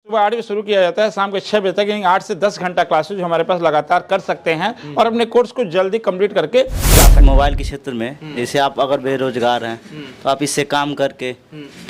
सुबह 8 बजे शुरू किया जाता है, शाम के 6 बजे तक, यानी 8 से 10 घंटा क्लासेज हमारे पास लगातार कर सकते हैं और अपने कोर्स को जल्दी कंप्लीट करके जा सकते हैं। मोबाइल के क्षेत्र में जैसे आप अगर बेरोजगार हैं तो आप इससे काम करके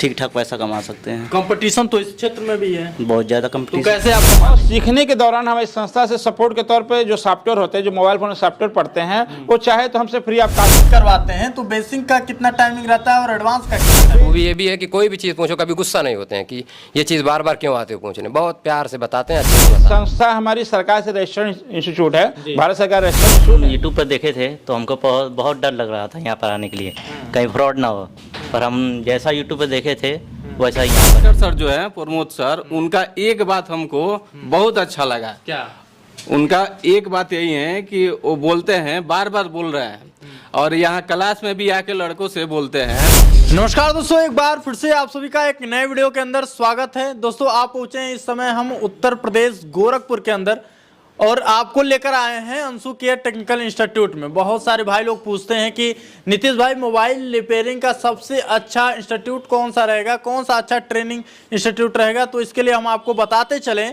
ठीक ठाक पैसा कमा सकते हैं। कंपटीशन तो इस क्षेत्र में भी है, बहुत ज़्यादा तो कंपटीशन। कैसे आप सीखने के दौरान हमारी संस्था से सपोर्ट के तौर पे जो सॉफ्टवेयर होते हैं, जो मोबाइल फोन में सॉफ्टवेयर पढ़ते हैं, वो चाहे तो हमसे फ्री ऑफ कॉस्ट करवाते हैं? तो बेसिक का कितना टाइमिंग रहता है और एडवांस का कितना? वो भी ये भी है कि कोई भी चीज़ पूछो कभी गुस्सा नहीं होते हैं कि ये चीज़ बार बार क्यों आते हो पूछने, बहुत प्यार से बताते हैं, अच्छे से बताते हैं। संस्था हमारी सरकार से रजिस्टर्ड इंस्टीट्यूट है, भारत सरकार रजिस्टर्ड। यूट्यूब पर देखे थे तो हमको बहुत डर लग रहा था यहाँ पर आने के लिए, कहीं फ्रॉड ना हो, पर हम जैसा यूट्यूब पर देखे थे वैसा ही यहाँ पर। सर जो है प्रमोद सर, उनका एक बात हमको बहुत अच्छा लगा। क्या? उनका एक बात यही है कि वो बोलते हैं, बार बार बोल रहे हैं और यहाँ क्लास में भी आके लड़कों से बोलते हैं। नमस्कार दोस्तों, एक बार फिर से आप सभी का एक नए वीडियो के अंदर स्वागत है। दोस्तों आप पहुंचे हैं इस समय हम उत्तर प्रदेश गोरखपुर के अंदर और आपको लेकर आए हैं अंशु केयर टेक्निकल इंस्टीट्यूट में। बहुत सारे भाई लोग पूछते हैं कि नीतीश भाई मोबाइल रिपेयरिंग का सबसे अच्छा इंस्टीट्यूट कौन सा रहेगा, कौन सा अच्छा ट्रेनिंग इंस्टीट्यूट रहेगा। तो इसके लिए हम आपको बताते चलें,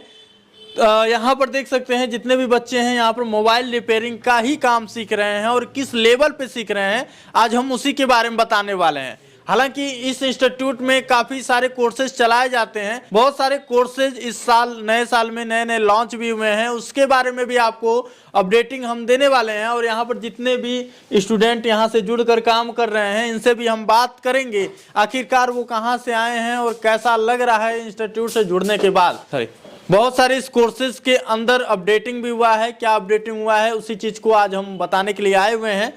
यहाँ पर देख सकते हैं जितने भी बच्चे हैं यहाँ पर मोबाइल रिपेयरिंग का ही काम सीख रहे हैं और किस लेवल पे सीख रहे हैं आज हम उसी के बारे में बताने वाले हैं। हालांकि इस इंस्टीट्यूट में काफ़ी सारे कोर्सेज चलाए जाते हैं, बहुत सारे कोर्सेज इस साल नए साल में नए लॉन्च भी हुए हैं, उसके बारे में भी आपको अपडेटिंग हम देने वाले हैं। और यहाँ पर जितने भी स्टूडेंट यहाँ से जुड़कर काम कर रहे हैं इनसे भी हम बात करेंगे, आखिरकार वो कहाँ से आए हैं और कैसा लग रहा है इंस्टीट्यूट से जुड़ने के बाद। बहुत सारे इस कोर्सेज के अंदर अपडेटिंग भी हुआ है, क्या अपडेटिंग हुआ है उसी चीज़ को आज हम बताने के लिए आए हुए हैं।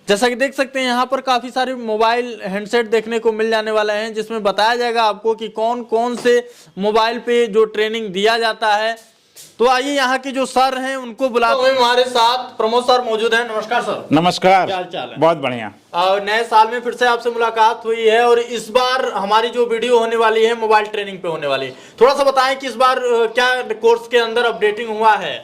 जैसा कि देख सकते हैं यहाँ पर काफ़ी सारे मोबाइल हैंडसेट देखने को मिल जाने वाले हैं, जिसमें बताया जाएगा आपको कि कौन कौन से मोबाइल पे जो ट्रेनिंग दिया जाता है। तो आइए यहाँ के जो सर हैं उनको बुलाते हैं। हमारे साथ प्रमोद सर मौजूद हैं। नमस्कार सर। नमस्कार, क्या हाल चाल है? बहुत बढ़िया। और नए साल में फिर से आपसे मुलाकात हुई है और इस बार हमारी जो वीडियो होने वाली है मोबाइल ट्रेनिंग पे होने वाली है। थोड़ा सा बताएं कि इस बार क्या कोर्स के अंदर अपडेटिंग हुआ है।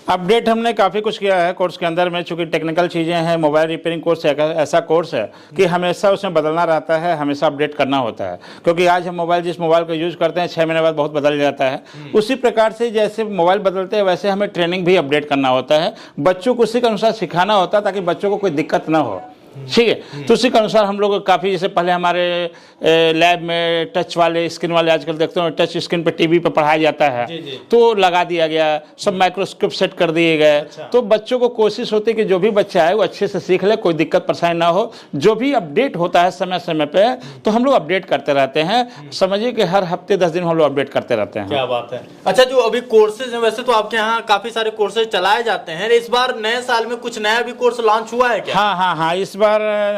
अपडेट हमने काफ़ी कुछ किया है कोर्स के अंदर में, चूंकि टेक्निकल चीज़ें हैं। मोबाइल रिपेयरिंग कोर्स एक ऐसा कोर्स है कि हमेशा उसमें बदलना रहता है, हमेशा अपडेट करना होता है, क्योंकि आज हम जिस मोबाइल को यूज़ करते हैं 6 महीने बाद बहुत बदल जाता है। उसी प्रकार से जैसे मोबाइल बदलते हैं वैसे हमें ट्रेनिंग भी अपडेट करना होता है, बच्चों को उसी के अनुसार सिखाना होता है ताकि बच्चों को कोई दिक्कत ना हो। ठीक है, तो उसी के अनुसार हम लोग काफ़ी, जैसे पहले हमारे लैब में टच वाले स्क्रीन वाले आजकल देखते हो टच स्क्रीन पे टीवी पे पढ़ाया जाता है, तो लगा दिया गया, सब माइक्रोस्कोप सेट कर दिए गए। तो बच्चों को कोशिश होती है कि जो भी बच्चा है वो अच्छे से सीख ले, कोई दिक्कत परेशानी ना हो। जो भी अपडेट होता है समय समय पे तो हम लोग अपडेट करते रहते हैं। समझिए कि हर हफ्ते 10 दिन हम लोग अपडेट करते रहते हैं। क्या बात है। अच्छा, जो अभी कोर्सेज हैं, वैसे तो आपके यहाँ काफ़ी सारे कोर्सेज चलाए जाते हैं, इस बार नए साल में कुछ नया भी कोर्स लॉन्च हुआ है क्या? हाँ, इस बार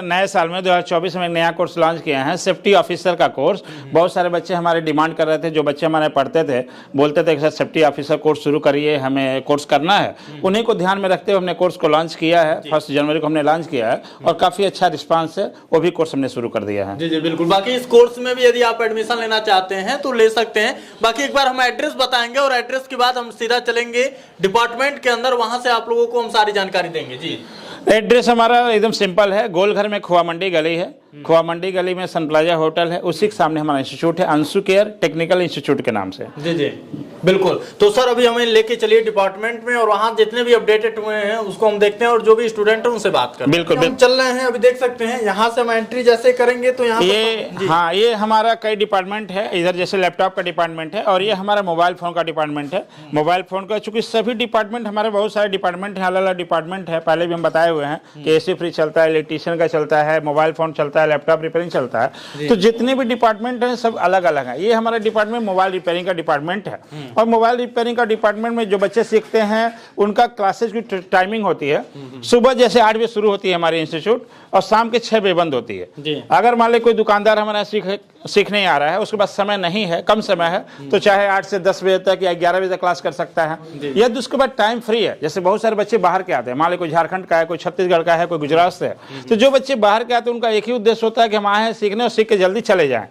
नए साल में 2024 में नया कोर्स लॉन्च किया है, सेफ्टी ऑफिसर का कोर्स। बहुत सारे बच्चे हमारे डिमांड कर रहे थे, जो बच्चे हमारे पढ़ते थे बोलते थे कि सर सेफ्टी ऑफिसर कोर्स शुरू करिए, हमें कोर्स करना है। उन्हीं को ध्यान में रखते हुए हमने कोर्स को लॉन्च किया है। 1 जनवरी को हमने लॉन्च किया है और काफ़ी अच्छा रिस्पांस है, वो भी कोर्स हमने शुरू कर दिया है। जी बिल्कुल। बाकी इस कोर्स में भी यदि आप एडमिशन लेना चाहते हैं तो ले सकते हैं। बाकी एक बार हम एड्रेस बताएंगे और एड्रेस के बाद हम सीधा चलेंगे डिपार्टमेंट के अंदर, वहां से आप लोगों को हम सारी जानकारी देंगे। जी, एड्रेस हमारा एकदम सिंपल है, गोलघर में खोआ मंडी गली है, खोआ मंडी गली में सन प्लाजा होटल है, उसी के सामने हमारा इंस्टीट्यूट है, अंशु केयर टेक्निकल इंस्टीट्यूट के नाम से। जी बिल्कुल। तो सर अभी हमें लेके चलिए डिपार्टमेंट में और वहाँ जितने भी अपडेटेड हुए हैं उसको हम देखते हैं और जो भी स्टूडेंट है उनसे बात करते हैं। बिल्कुल हम चल रहे हैं, अभी देख सकते हैं यहाँ से हम एंट्री जैसे करेंगे तो यहाँ ये हमारा कई डिपार्टमेंट है। इधर जैसे लैपटॉप का डिपार्टमेंट है और ये हमारा मोबाइल फोन का डिपार्टमेंट है। मोबाइल फोन का, चूंकि सभी डिपार्टमेंट हमारे बहुत सारे डिपार्टमेंट हैं, अलग अलग डिपार्टमेंट है, पहले भी हम बताए हुए हैं कि एसी फ्रिज चलता है, इलेक्ट्रीशियन का चलता है, मोबाइल फोन चलता है, लैपटॉप रिपेयरिंग चलता है। तो जितने भी डिपार्टमेंट हैं सब अलग अलग है। ये हमारा डिपार्टमेंट मोबाइल रिपेयरिंग का डिपार्टमेंट है और मोबाइल रिपेयरिंग का डिपार्टमेंट में जो बच्चे सीखते हैं उनका क्लासेज की टाइमिंग होती है, सुबह जैसे 8 बजे शुरू होती है हमारी इंस्टीट्यूट और शाम के 6 बजे बंद होती है। अगर मान ले कोई दुकानदार हमारा सीखने आ रहा है, उसके पास समय नहीं है, कम समय है, तो चाहे 8 से 10 बजे तक या 11 बजे तक क्लास कर सकता है। यदि उसके बाद टाइम फ्री है, जैसे बहुत सारे बच्चे बाहर के आते हैं, मान ले कोई झारखंड का है, कोई छत्तीसगढ़ का है, कोई गुजरात से है, तो जो बच्चे बाहर के आते हैं उनका एक ही उद्देश्य होता है कि हम आए हैं सीखने और सीख के जल्दी चले जाएं।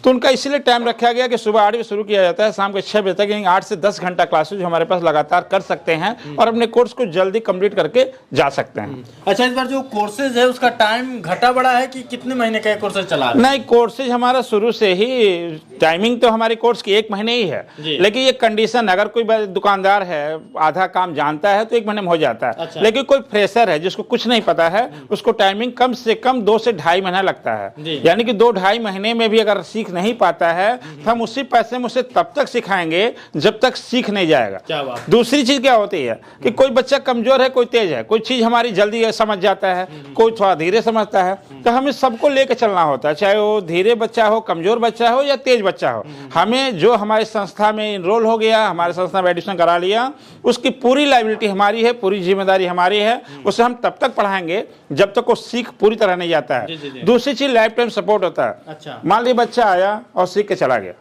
तो उनका इसलिए टाइम रखा गया कि सुबह 8 बजे शुरू किया जाता है, शाम के 6 बजे तक, यानी 8 से 10 घंटा क्लासेज हमारे पास लगातार कर सकते हैं और अपने कोर्स को जल्दी कंप्लीट करके जा सकते हैं। अच्छा, इस बार जो कोर्सेज है उसका टाइम घटा बढ़ा है कि कितने महीने का कोर्सेज चला रहे हैं? नहीं, कोर्सेज हमारा हमारा शुरू से ही टाइमिंग तो हमारे कोर्स की 1 महीने ही है, लेकिन ये कंडीशन अगर कोई दुकानदार है आधा काम जानता है तो 1 महीने में हो जाता है। अच्छा। लेकिन कोई फ्रेशर है जिसको कुछ नहीं पता है उसको टाइमिंग कम से कम 2 से ढाई महीना लगता है। यानी कि 2-2.5 महीने में भी अगर सीख नहीं पाता है तो हम उसी पैसे में उसे तब तक सिखाएंगे जब तक सीख नहीं जाएगा। क्या बात। दूसरी चीज क्या होती है कि कोई बच्चा कमजोर है, कोई तेज है, कोई चीज हमारी जल्दी समझ जाता है, कोई थोड़ा धीरे समझता है, तो हमें सबको लेकर चलना होता है, चाहे वो धीरे बच्चा हो, कमजोर बच्चा हो या तेज बच्चा हो। हमें जो हमारी संस्था में इनरोल हो गया, हमारे संस्था में एडमिशन करा लिया, उसकी पूरी लायबिलिटी हमारी है, पूरी जिम्मेदारी हमारी है। उसे हम तब तक पढ़ाएंगे जब तक वो सीख पूरी तरह नहीं जाता है। दूसरी चीज लाइफ टाइम सपोर्ट होता है। अच्छा। मान लीजिए बच्चा आया और सीख के चला गया,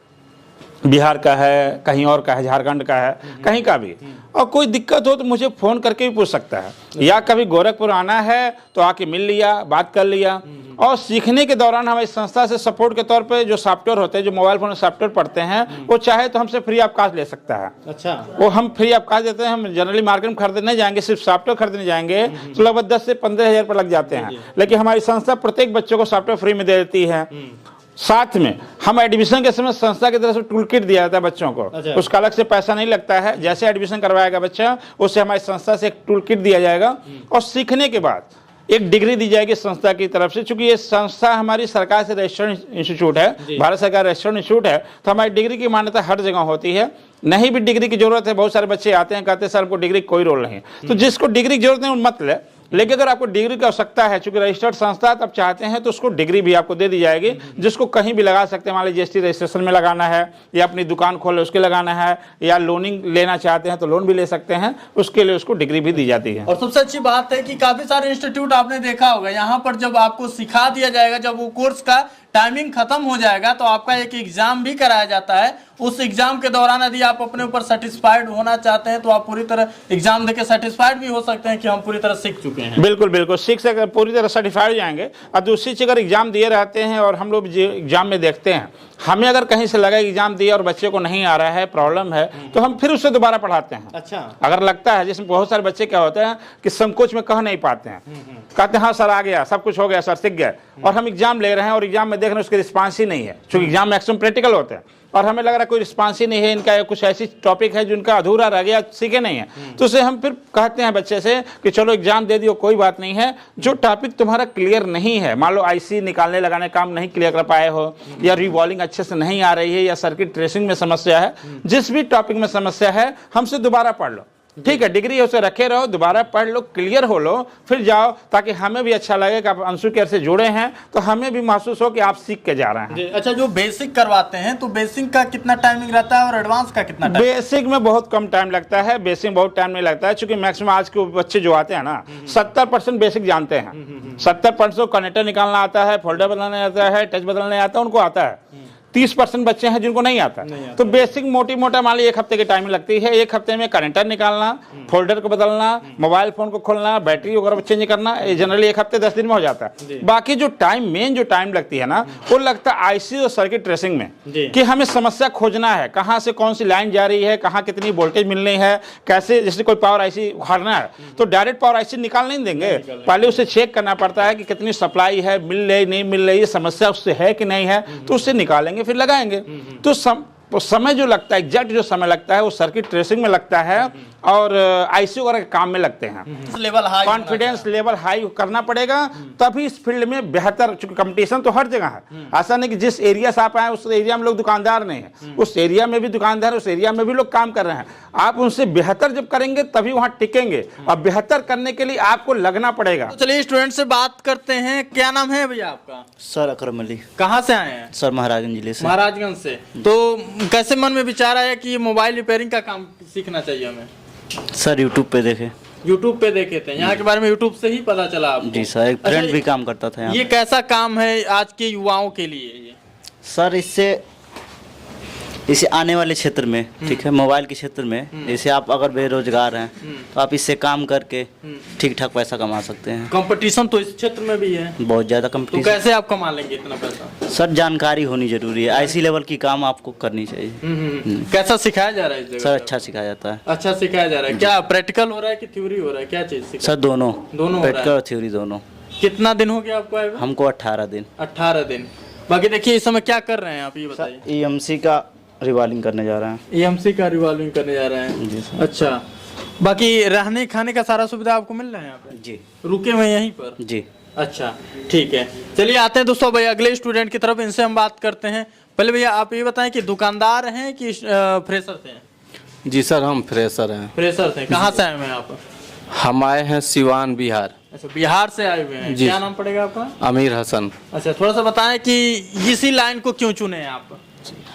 बिहार का है, कहीं और का है, झारखंड का है, कहीं का भी, और कोई दिक्कत हो तो मुझे फ़ोन करके भी पूछ सकता है, या कभी गोरखपुर आना है तो आके मिल लिया, बात कर लिया। और सीखने के दौरान हमारी संस्था से सपोर्ट के तौर पे जो सॉफ्टवेयर होते हैं, जो मोबाइल फोन सॉफ्टवेयर पढ़ते हैं, वो चाहे तो हमसे फ्री ऑफ कॉस्ट ले सकता है। अच्छा। वो हम फ्री ऑफ कॉस्ट देते हैं। हम जनरली मार्केट में खरीदने जाएंगे, सिर्फ सॉफ्टवेयर खरीदने जाएंगे तो लगभग 10 से 15 हज़ार लग जाते हैं, लेकिन हमारी संस्था प्रत्येक बच्चों को सॉफ्टवेयर फ्री में दे देती है। साथ में हम एडमिशन के समय संस्था की तरफ से टूल किट दिया जाता है बच्चों को। अच्छा। उसका अलग से पैसा नहीं लगता है। जैसे एडमिशन करवाएगा बच्चा, उससे हमारी संस्था से एक टूल किट दिया जाएगा और सीखने के बाद एक डिग्री दी जाएगी संस्था की तरफ से। चूंकि ये संस्था हमारी सरकार से रजिस्टर्ड इंस्टीट्यूट है, भारत सरकार रजिस्टर्ड इंस्टीट्यूट है, तो हमारी डिग्री की मान्यता हर जगह होती है। नहीं भी डिग्री की जरूरत है, बहुत सारे बच्चे आते हैं कहते हैं सर हमको डिग्री कोई रोल नहीं है, तो जिसको डिग्री की जरूरत नहीं वो मत ले। लेकिन अगर आपको डिग्री की आवश्यकता है, चूंकि रजिस्टर्ड संस्था तब चाहते हैं तो उसको डिग्री भी आपको दे दी जाएगी, जिसको कहीं भी लगा सकते हैं। मान लीजिए जीएसटी रजिस्ट्रेशन में लगाना है, या अपनी दुकान खोले उसके लगाना है, या लोनिंग लेना चाहते हैं तो लोन भी ले सकते हैं, उसके लिए उसको डिग्री भी दी जाती है। और सबसे अच्छी बात है कि काफी सारे इंस्टीट्यूट आपने देखा होगा, यहाँ पर जब आपको सिखा दिया जाएगा, जब वो कोर्स का टाइमिंग खत्म हो जाएगा तो आपका एक एग्जाम भी कराया जाता है। उस एग्जाम के दौरान यदि आप अपने ऊपर सेटिस्फाइड होना चाहते हैं तो आप पूरी तरह एग्जाम देके सेटिस्फाइड भी हो सकते हैं कि हम पूरी तरह सीख चुके हैं। बिल्कुल बिल्कुल, सीख सकते, पूरी तरह सर्टिफाइड हो जाएंगे। और दूसरी चीज, अगर एग्जाम दिए रहते हैं और हम लोग एग्जाम में देखते हैं, हमें अगर कहीं से लगा एग्जाम दिया और बच्चे को नहीं आ रहा है, प्रॉब्लम है, तो हम फिर उससे दोबारा पढ़ाते हैं। अच्छा। अगर लगता है, जिसमें बहुत सारे बच्चे क्या होते हैं कि संकोच में कह नहीं पाते हैं, कहते हैं हाँ सर आ गया, सब कुछ हो गया सर, सीख गए, और हम एग्जाम ले रहे हैं और एग्जाम में देख रहे हैं उसके रिस्पांस ही नहीं है। क्योंकि एग्जाम मैक्सिमम प्रैक्टिकल होते हैं और हमें लग रहा है कोई रिस्पांस ही नहीं है इनका, या कुछ ऐसी टॉपिक है जिनका अधूरा रह गया, सीखे नहीं है, तो उसे हम फिर कहते हैं बच्चे से कि चलो एग्जाम दे दियो, कोई बात नहीं है। जो टॉपिक तुम्हारा क्लियर नहीं है, मान लो आईसी निकालने लगाने काम नहीं क्लियर कर पाए हो, या रिवॉल्विंग अच्छे से नहीं आ रही है, या सर्किट ट्रेसिंग में समस्या है, जिस भी टॉपिक में समस्या है हमसे दोबारा पढ़ लो। ठीक है, डिग्री उसे रखे रहो, दोबारा पढ़ लो, क्लियर हो लो, फिर जाओ, ताकि हमें भी अच्छा लगे कि आप अंशु केयर से जुड़े हैं, तो हमें भी महसूस हो कि आप सीख के जा रहे हैं। अच्छा, जो बेसिक करवाते हैं तो बेसिक का कितना टाइमिंग रहता है और एडवांस का कितना टाइम? बेसिक में बहुत कम टाइम लगता है, बेसिक बहुत टाइम नहीं लगता है, क्योंकि मैक्सिमम आज के बच्चे जो आते हैं ना 70% बेसिक जानते हैं। 70% कनेक्टर निकालना आता है, फोल्डर बदलने आता है, टच बदलने आता है, उनको आता है। 30% बच्चे हैं जिनको नहीं आता। तो बेसिक मोटी मोटा मान लीजिए 1 हफ्ते की टाइमिंग लगती है। 1 हफ्ते में कनेक्टर निकालना, फोल्डर को बदलना, मोबाइल फोन को खोलना, बैटरी वगैरह चेंज करना, ये जनरली 1 हफ्ते 10 दिन में हो जाता है। बाकी जो टाइम मेन जो टाइम लगती है ना, वो लगता है आईसी और सर्किट ट्रेसिंग में, कि हमें समस्या खोजना है, कहाँ से कौन सी लाइन जा रही है, कहाँ कितनी वोल्टेज मिलनी है, कैसे, जैसे कोई पावर आईसी उखाड़ना है तो डायरेक्ट पावर आईसी निकाल नहीं देंगे, पहले उसे चेक करना पड़ता है कि कितनी सप्लाई है, मिल रही नहीं मिल रही, समस्या उससे है कि नहीं है, तो उससे निकालेंगे फिर लगाएंगे। तो समय जो लगता है, एग्जैक्ट जो समय लगता है वो सर्किट ट्रेसिंग में लगता है और आईसी वगैरह के काम में लगते हैं। Level high, confidence level high करना पड़ेगा, तभी इस फील्ड में बेहतर, चूंकि कंपटीशन तो हर जगह है। ऐसा नहीं कि जिस एरिया से आप आए उस एरिया में लोग दुकानदार नहीं है, उस एरिया में भी दुकानदार, उस एरिया में भी लोग काम कर रहे हैं। आप उनसे बेहतर जब करेंगे तभी वहां टिकेंगे, और बेहतर करने के लिए आपको लगना पड़ेगा। तो चलिए स्टूडेंट से बात करते हैं। क्या नाम है भैया आपका? सर अकरम अली। कहाँ से आए हैं? सर महाराजगंज जिले से। महाराजगंज से। तो कैसे मन में विचार आया कि ये मोबाइल रिपेयरिंग का काम सीखना चाहिए हमें? सर यूट्यूब पे देखे। यूट्यूब पे देखे थे, यहाँ के बारे में यूट्यूब से ही पता चला आपको? जी सर, एक फ्रेंड भी काम करता था यहाँ। ये कैसा काम है आज के युवाओं के लिए ये? सर इससे आने वाले क्षेत्र में, ठीक है, मोबाइल के क्षेत्र में, जैसे आप अगर बेरोजगार हैं तो आप इससे काम करके ठीक ठाक पैसा कमा सकते हैं। कंपटीशन तो इस क्षेत्र में भी है, बहुत ज़्यादा तो कंपटीशन। कैसे आप कमा लेंगे इतना पैसा? सर जानकारी होनी जरूरी है, आईसी लेवल की काम आपको करनी चाहिए। कैसा सिखाया जा रहा है इस जगह? सर अच्छा सिखाया जाता है। अच्छा सिखाया जा रहा है। क्या प्रैक्टिकल हो रहा है कि थ्योरी हो रहा है, क्या चीज? सर दोनों हो रहा है। प्रैक्टिकल और थ्योरी दोनों। कितना दिन हो गया आपको आए हुए? हमको 18 दिन। 18 दिन। बाकी देखिए इस समय क्या कर रहे हैं आप, ये बताइए। ईएमसी का रिवॉल्विंग करने जा रहे हैं। ईएमसी का रिवॉल्विंग करने जा रहे हैं जी सर। अच्छा, बाकी रहने खाने का सारा सुविधा आपको मिल रहा है यहाँ पे? जी रुके हुए यहीं पर? जी। अच्छा ठीक है, चलिए आते हैं दोस्तों भैया अगले स्टूडेंट की तरफ, इनसे हम बात करते हैं। पहले भैया आप ये बताएं कि दुकानदार हैं कि फ्रेशर थे? जी सर, हम फ्रेशर हैं। फ्रेशर थे। कहाँ से आए हुए हैं आप? हम आए हैं सिवान बिहार। अच्छा, बिहार से आए हुए हैं। जी। क्या नाम पड़ेगा आपका? अमीर हसन। अच्छा, थोड़ा सा बताएं कि इसी लाइन को क्यों चुने हैं आप?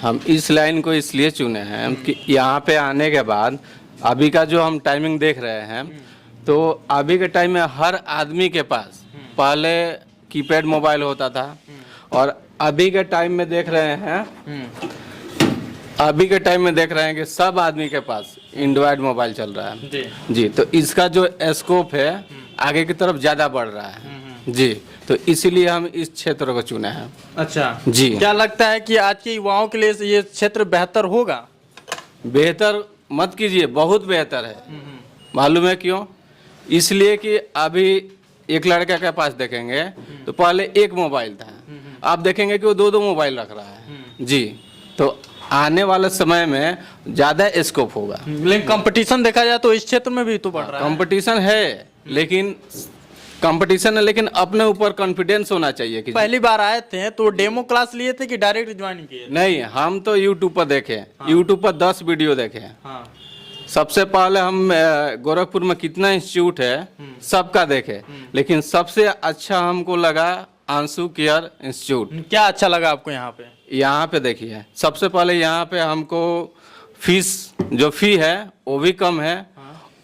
हम इस लाइन को इसलिए चुने हैं कि यहाँ पे आने के बाद अभी का जो हम टाइमिंग देख रहे हैं, तो अभी के टाइम में हर आदमी के पास पहले कीपैड मोबाइल होता था, और अभी के टाइम में देख रहे हैं कि सब आदमी के पास एंड्रॉयड मोबाइल चल रहा है। जी, तो इसका जो स्कोप है आगे की तरफ ज़्यादा बढ़ रहा है। जी, तो इसीलिए हम इस क्षेत्र को चुने हैं। अच्छा जी। क्या लगता है कि आज के युवाओं के लिए ये क्षेत्र बेहतर होगा? बेहतर मत कीजिए, बहुत बेहतर है। मालूम है क्यों? इसलिए कि अभी एक लड़का के पास देखेंगे तो पहले एक मोबाइल था, आप देखेंगे कि वो दो मोबाइल रख रहा है। जी, तो आने वाले समय में ज़्यादा स्कोप होगा। लेकिन कंपटीशन देखा जाए तो इस क्षेत्र में भी तो बढ़ रहा है। कंपटीशन है, लेकिन अपने ऊपर कॉन्फिडेंस होना चाहिए कि पहली बार आए थे तो डेमो क्लास लिए थे कि डायरेक्ट ज्वाइन किए? नहीं, हम तो यूट्यूब पर देखे। यूट्यूब पर 10 वीडियो देखे। हाँ। सबसे पहले हम गोरखपुर में कितना इंस्टीट्यूट है सबका देखे, लेकिन सबसे अच्छा हमको लगा आंसू केयर इंस्टीट्यूट। क्या अच्छा लगा आपको यहाँ पे? यहाँ पे देखिए, सबसे पहले यहाँ पे हमको फी है वो भी कम है,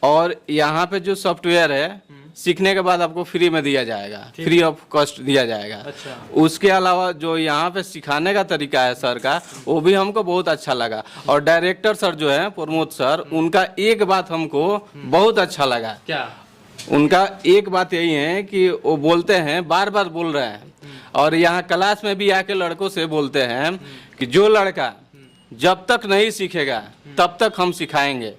और यहाँ पे जो सॉफ्टवेयर है सीखने के बाद आपको फ्री में दिया जाएगा, फ्री ऑफ कॉस्ट दिया जाएगा। अच्छा। उसके अलावा जो यहाँ पे सिखाने का तरीका है सर का, वो भी हमको बहुत अच्छा लगा। और डायरेक्टर सर जो है प्रमोद सर, उनका एक बात हमको बहुत अच्छा लगा। क्या? उनका एक बात यही है कि वो बोलते हैं, बार बार बोल रहे हैं, और यहाँ क्लास में भी आके लड़कों से बोलते हैं कि जो लड़का जब तक नहीं सीखेगा तब तक हम सिखाएंगे।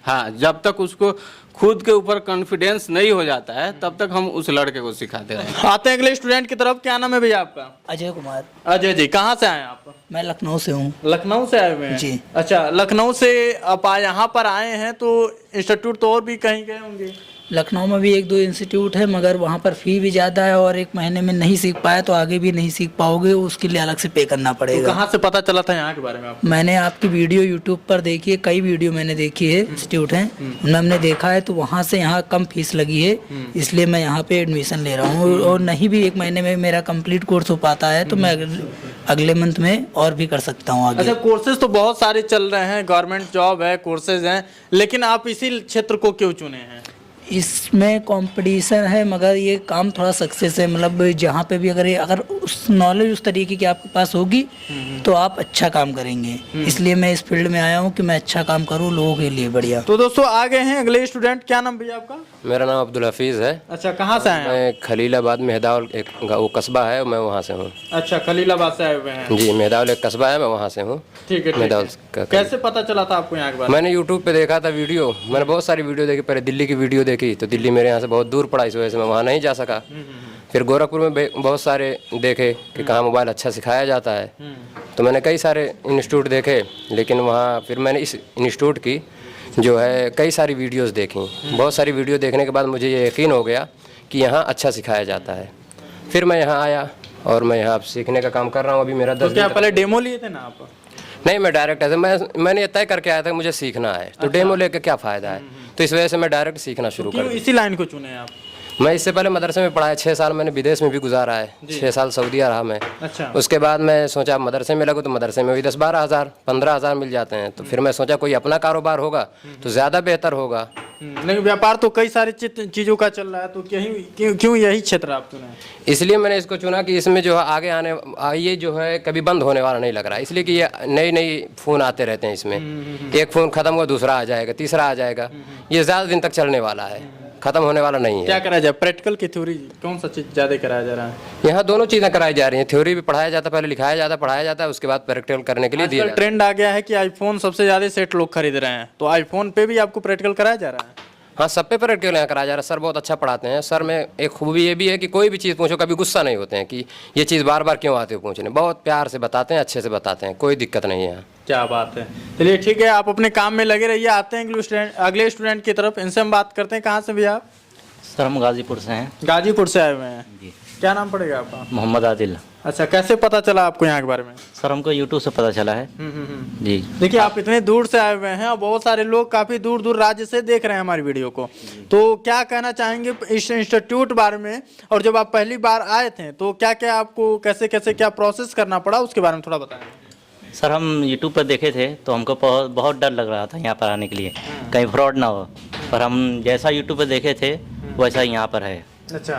हाँ, जब तक उसको खुद के ऊपर कॉन्फिडेंस नहीं हो जाता है तब तक हम उस लड़के को सिखाते रहेंगे। आते हैं अगले स्टूडेंट की तरफ। क्या नाम है भैया आपका? अजय कुमार। अजय जी, कहाँ से आए आप? मैं लखनऊ से हूँ। लखनऊ से आए हुए हैं? जी। अच्छा, लखनऊ से आप यहाँ पर आए हैं तो इंस्टीट्यूट तो और भी कहीं गए होंगे? लखनऊ में भी 1-2 इंस्टीट्यूट है, मगर वहाँ पर फ़ी भी ज़्यादा है, और 1 महीने में नहीं सीख पाए तो आगे भी नहीं सीख पाओगे, उसके लिए अलग से पे करना तो पड़ेगा। कहाँ से पता चला था यहाँ के बारे में आपको? मैंने आपकी वीडियो यूट्यूब पर देखी है, कई वीडियो मैंने देखी है, इंस्टीट्यूट हैं उनमें हमने देखा है, तो वहाँ से यहाँ कम फीस लगी है, इसलिए मैं यहाँ पे एडमिशन ले रहा हूँ। और नहीं भी 1 महीने में मेरा कंप्लीट कोर्स हो पाता है तो मैं अगले मंथ में और भी कर सकता हूँ आगे। अच्छा, कोर्सेज तो बहुत सारे चल रहे हैं, गवर्नमेंट जॉब है, कोर्सेज हैं, लेकिन आप इसी क्षेत्र को क्यों चुने हैं? इसमें कंपटीशन है, मगर ये काम थोड़ा सक्सेस है, मतलब जहाँ पे भी अगर उस नॉलेज उस तरीके की आपके पास होगी तो आप अच्छा काम करेंगे। इसलिए मैं इस फील्ड में आया हूँ कि मैं अच्छा काम करूँ लोगों के लिए। बढ़िया। तो दोस्तों आ गए हैं अगले स्टूडेंट। क्या नाम भैया आपका? मेरा नाम अब्दुल हफीज़ है। अच्छा, कहाँ से आए हैं? मैं खलीलाबाद मेहदावल एक वो कस्बा है, मैं वहाँ से हूँ। अच्छा, खलीलाबाद से आए हुए हैं? जी, मेहदावल एक कस्बा है, मैं वहाँ से हूँ। ठीक है, मेहदावल का। कैसे पता चला था आपको यहाँ के बारे में? मैंने यूट्यूब पे देखा था वीडियो, मैंने बहुत सारी वीडियो देखी। पहले दिल्ली की वीडियो देखी, तो दिल्ली मेरे यहाँ से बहुत दूर पड़ा, इस वजह से मैं वहाँ नहीं जा सका। फिर गोरखपुर में बहुत सारे देखे कि कहाँ मोबाइल अच्छा सिखाया जाता है, तो मैंने कई सारे इंस्टीट्यूट देखे, लेकिन वहाँ फिर मैंने इस इंस्टीट्यूट की जो है कई सारी वीडियोस देखी। बहुत सारी वीडियो देखने के बाद मुझे ये यकीन हो गया कि यहाँ अच्छा सिखाया जाता है। फिर मैं यहाँ आया और मैं यहाँ सीखने का काम कर रहा हूँ। अभी मेरा 10 तो क्या पहले डेमो लिए थे ना आप? नहीं, मैं डायरेक्ट ऐसे मैंने ये तय करके आया था कि मुझे सीखना है, तो डेमो लेके क्या फ़ायदा है, तो इस वजह से मैं डायरेक्ट सीखना शुरू कर दिया। इसी लाइन को चुने आप? मैं इससे पहले मदरसे में पढ़ाया, 6 साल मैंने विदेश में भी गुजारा है, 6 साल सऊदीया रहा मैं। अच्छा। उसके बाद मैं सोचा मदरसे में लगूँ, तो मदरसे में भी 10-12 हज़ार 15 हज़ार मिल जाते हैं, तो फिर मैं सोचा कोई अपना कारोबार होगा तो ज़्यादा बेहतर होगा। नहीं, व्यापार तो कई सारी चीज़ों का चल रहा है, तो क्यों यही क्षेत्र आप चुने? इसलिए मैंने इसको चुना कि इसमें जो है आगे आने ये जो है कभी बंद होने वाला नहीं लग रहा है, इसलिए कि ये नई फ़ोन आते रहते हैं इसमें। एक फ़ोन ख़त्म हुआ दूसरा आ जाएगा, तीसरा आ जाएगा, ये ज़्यादा दिन तक चलने वाला है, ख़त्म होने वाला नहीं है। क्या कराया जाए, प्रैक्टिकल की थ्योरी, कौन सा चीज़ ज़्यादा कराया जा रहा है? यहाँ दोनों चीज़ें कराई जा रही हैं। थ्योरी भी पढ़ाया जाता है, पहले लिखाया जाता है, पढ़ाया जाता है, उसके बाद प्रैक्टिकल करने के लिए दिया जाता है। ट्रेंड आ गया है कि आईफोन सबसे ज़्यादा सेट लोग खरीद रहे हैं, तो आईफोन पे भी आपको प्रैक्टिकल कराया जा रहा है? हाँ, सब पे प्रैक्टिकल यहाँ कराया जा रहा है। सर बहुत अच्छा पढ़ाते हैं। सर में एक खूबी ये भी है कि कोई भी चीज़ पूछो कभी गुस्सा नहीं होते हैं कि ये चीज़ बार बार क्यों आते हो पूछने। बहुत प्यार से बताते हैं, अच्छे से बताते हैं, कोई दिक्कत नहीं है यहाँ। क्या बात है। चलिए ठीक है, आप अपने काम में लगे रहिए। आते हैं अगले स्टूडेंट की तरफ, इनसे हम बात करते हैं। कहाँ से भैया आप? सर हम गाजीपुर से हैं। गाजीपुर से आए हुए हैं जी। क्या नाम पड़ेगा आपका? मोहम्मद आदिल। अच्छा, कैसे पता चला आपको यहाँ के बारे में? सर हमको यूट्यूब से पता चला है। जी। देखिए, आप इतने दूर से आए हुए हैं और बहुत सारे लोग काफ़ी दूर दूर राज्य से देख रहे हैं हमारी वीडियो को, तो क्या कहना चाहेंगे इस इंस्टीट्यूट बारे में? और जब आप पहली बार आए थे तो क्या क्या आपको कैसे कैसे क्या प्रोसेस करना पड़ा, उसके बारे में थोड़ा बताएं। सर हम यूट्यूब पर देखे थे तो हमको बहुत डर लग रहा था यहाँ पर आने के लिए, कहीं फ्रॉड ना हो, पर हम जैसा यूट्यूब पर देखे थे वैसा यहाँ पर है। अच्छा,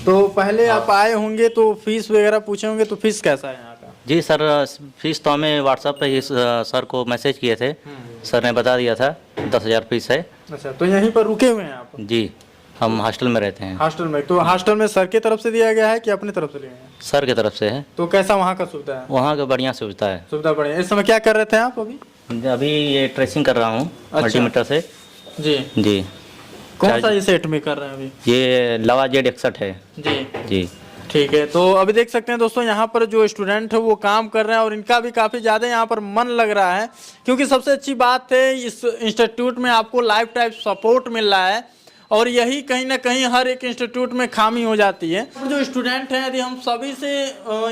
तो पहले आप आए होंगे तो फीस वगैरह पूछे होंगे, तो फीस कैसा है यहाँ का? जी सर, फीस तो हमें व्हाट्सएप पे ही सर को मैसेज किए थे, सर ने बता दिया था 10,000 फीस है। अच्छा, तो यहीं पर रुके हुए हैं आप? जी, हम हॉस्टल में रहते हैं। हॉस्टल में? तो हॉस्टल में सर की तरफ से दिया गया है कि अपनी तरफ से लिए हैं? सर की तरफ से है। तो कैसा वहाँ का सुविधा है? वहाँ का बढ़िया सुविधा है। सुविधा बढ़िया। इस समय क्या कर रहे थे आप अभी? अभी ये ट्रेसिंग कर रहा हूँ मल्टीमीटर से। जी जी। कौन सा ये सेट में कर रहे हैं अभी? ये लवा Z61 है। जी जी। ठीक है, तो अभी देख सकते हैं दोस्तों, यहाँ पर जो स्टूडेंट है वो काम कर रहे हैं और इनका भी काफ़ी ज़्यादा यहाँ पर मन लग रहा है, क्योंकि सबसे अच्छी बात है इस इंस्टीट्यूट में आपको लाइफ टाइम सपोर्ट मिल रहा है, और यही कहीं ना कहीं हर एक इंस्टीट्यूट में खामी हो जाती है। जो स्टूडेंट हैं, यदि हम सभी से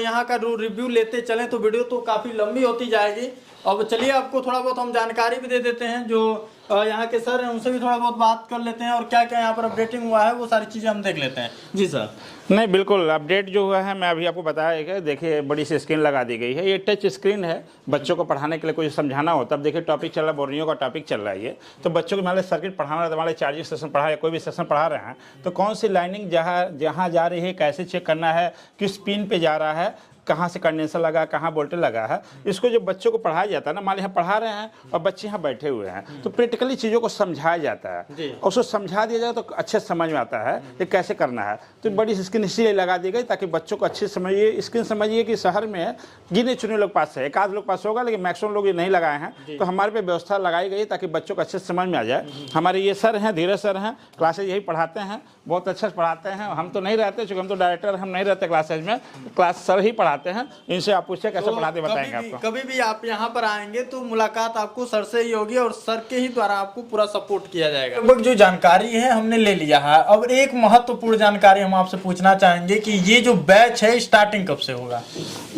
यहाँ का रिव्यू लेते चलें तो वीडियो तो काफ़ी लंबी होती जाएगी। अब चलिए आपको थोड़ा बहुत हम जानकारी भी दे देते हैं, जो यहाँ के सर हैं उनसे भी थोड़ा बहुत बात कर लेते हैं, और क्या क्या यहाँ पर अपडेटिंग हुआ है वो सारी चीज़ें हम देख लेते हैं। जी सर। नहीं, बिल्कुल अपडेट जो हुआ है मैं अभी आपको बताया कि देखिए बड़ी सी स्क्रीन लगा दी गई है। ये टच स्क्रीन है, बच्चों को पढ़ाने के लिए कुछ समझाना हो तब देखिए टॉपिक चल रहा है, बोर्नियो का टॉपिक चल रहा है ये, तो बच्चों को मान लीजिए सर्किट पढ़ाना है, तो मान लीजिए चार्जिंग सेशन पढ़ा या कोई भी सेशन पढ़ा रहे हैं, तो कौन सी लाइनिंग जहाँ जा रही है, कैसे चेक करना है, किस पिन पे जा रहा है, कहाँ से कंडेंसर लगा, कहाँ वोल्टेज लगा है, इसको जब बच्चों को पढ़ाया जाता है ना, मान लीजिए यहाँ पढ़ा रहे हैं और बच्चे यहाँ बैठे हुए हैं, तो प्रैक्टिकली चीज़ों को समझाया जाता है, और उसको समझा दिया जाए तो अच्छे समझ में आता है कि कैसे करना है। तो बड़ी स्क्रीन इसलिए लगा दी गई ताकि बच्चों को अच्छे समझिए। स्क्रीन समझिए कि शहर में गिने चुने लोग पास है, एक आध लोग पास होगा, लेकिन मैक्सिमम लोग ये नहीं लगाए हैं, तो हमारे पे व्यवस्था लगाई गई ताकि बच्चों को अच्छे समझ में आ जाए। हमारे ये सर हैं, धीरज सर हैं, क्लासेज यही पढ़ाते हैं, बहुत अच्छा पढ़ाते हैं। हम तो नहीं रहते, चूँकि हम तो डायरेक्टर, हम नहीं रहते क्लासेज में, क्लास सर ही पढ़ाते हैं। इनसे आप पूछे कैसे पढ़ाते बताएंगे आपको। कभी भी आप यहाँ पर आएंगे तो मुलाकात आपको सर से ही होगी, और सर के ही द्वारा आपको पूरा सपोर्ट किया जाएगा। लगभग जो जानकारी है हमने ले लिया है। अब एक महत्वपूर्ण जानकारी हम आपसे पूछना चाहेंगे कि ये जो बैच है स्टार्टिंग कब से होगा?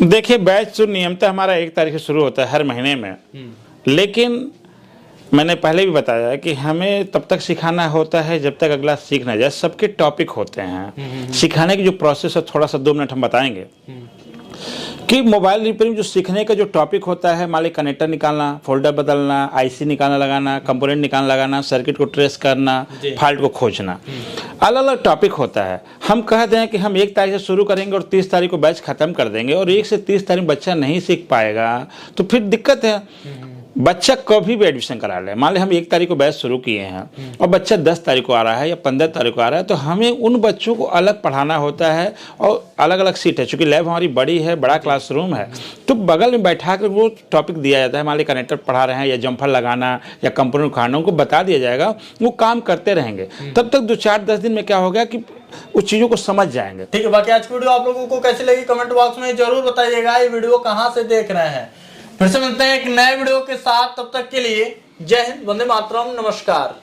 देखिए, बैच जो नियमतः हमारा 1 तारीख से शुरू होता है हर महीने में, लेकिन मैंने पहले भी बताया कि हमें तब तक सिखाना होता है जब तक अगला सीख ना जाए। सबके टॉपिक होते हैं, सिखाने की जो प्रोसेस है थोड़ा सा 2 मिनट हम बताएंगे कि मोबाइल रिपेयरिंग जो सीखने का जो टॉपिक होता है, मान लीजिए कनेक्टर निकालना, फोल्डर बदलना, आईसी निकालना लगाना, कंपोनेंट निकालना लगाना, सर्किट को ट्रेस करना, फॉल्ट को खोजना, अलग अलग टॉपिक होता है। हम कहते हैं कि हम 1 तारीख से शुरू करेंगे और 30 तारीख को बैच खत्म कर देंगे, और 1 से 30 तारीख बच्चा नहीं सीख पाएगा तो फिर दिक्कत है। बच्चा कभी भी एडमिशन करा ले, मान लें हम 1 तारीख को बैच शुरू किए हैं और बच्चा 10 तारीख को आ रहा है या 15 तारीख को आ रहा है, तो हमें उन बच्चों को अलग पढ़ाना होता है, और अलग अलग सीट है, चूँकि लैब हमारी बड़ी है, बड़ा क्लासरूम है, तो बगल में बैठा कर वो टॉपिक दिया जाता है। मान लीजिए कनेक्टर पढ़ा रहे हैं या जम्फर लगाना या कंपोनेंट उखाड़ना, उनको बता दिया जाएगा, वो काम करते रहेंगे। तब तक 2-4-10 दिन में क्या होगा कि उस चीज़ों को समझ जाएंगे। ठीक है, बाकी आज की वीडियो आप लोगों को कैसी लगी कमेंट बॉक्स में जरूर बताइएगा। ये वीडियो कहाँ से देख रहे हैं। फिर से मिलते हैं एक नए वीडियो के साथ, तब तक के लिए जय हिंद, वंदे मातरम, नमस्कार।